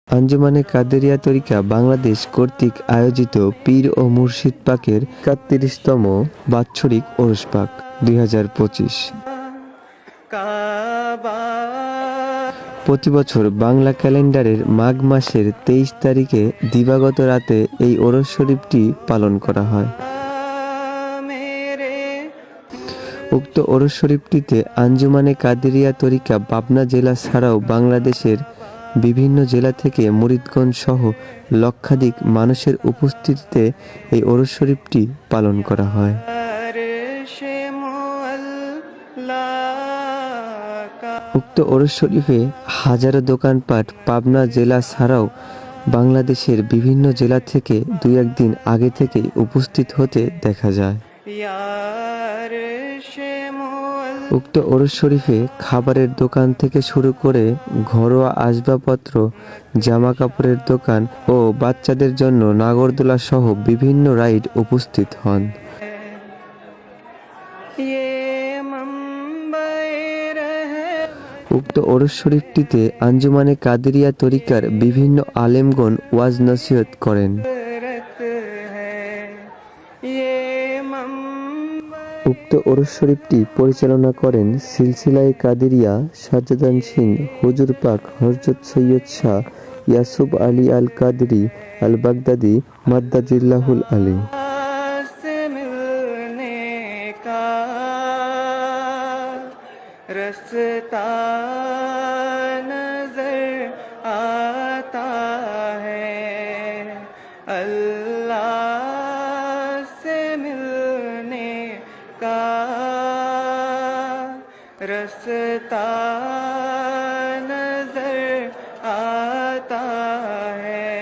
আঞ্জুমানে কাদেরিয়া তরিকা বাংলাদেশ কর্তৃক আয়োজিত পীর ও মুর্শিদ পাকের ৩১তম বাৎসরিক ওরস পাক ২০২৫। প্রতি বছর বাংলা ক্যালেন্ডারের মাঘ মাসের ২৩ তারিখে দিবাগত রাতে এই ওরস শরীফটি পালন করা হয়। উক্ত ওরস শরীফটিতে আঞ্জুমানে কাদেরিয়া তরিকা পাবনা জেলা ছাড়াও বাংলাদেশের বিভিন্ন জেলা থেকে মুরিদগণ সহ লক্ষাধিক মানুষের উপস্থিতিতে এই ওরস শরীফটি পালন করা হয়। উক্ত ওরস শরীফে হাজারো দোকানপাট পাবনা জেলা ছাড়াও বাংলাদেশের বিভিন্ন জেলা থেকে দুই একদিন আগে থেকে উপস্থিত হতে দেখা যায়। উক্ত ওরস শরীফে খাবারের দোকান থেকে শুরু করে ঘরোয়া আসবাবপত্র, জামা কাপড়ের দোকান ও বাচ্চাদের জন্য নাগরদোলা সহ বিভিন্ন রাইড উপস্থিত হন। উক্ত ওরস শরীফটিতে আঞ্জুমানে কাদেরিয়া তরিকার বিভিন্ন আলেমগণ ওয়াজ নসিহত করেন। উক্ত ওরস শরীফটি পরিচালনা করেন সিলসিলায়ে কাদেরিয়া সাজ্জাদানশীন হুজুর পাক হযরত সৈয়দ শাহ ইয়াসুফ আলী আল কাদরি আল বাগদাদি মাদ্দাজিল্লাহুল আলী। रास्ता नजर आता है अल्लाह से मिलने का रास्ता नजर आता है।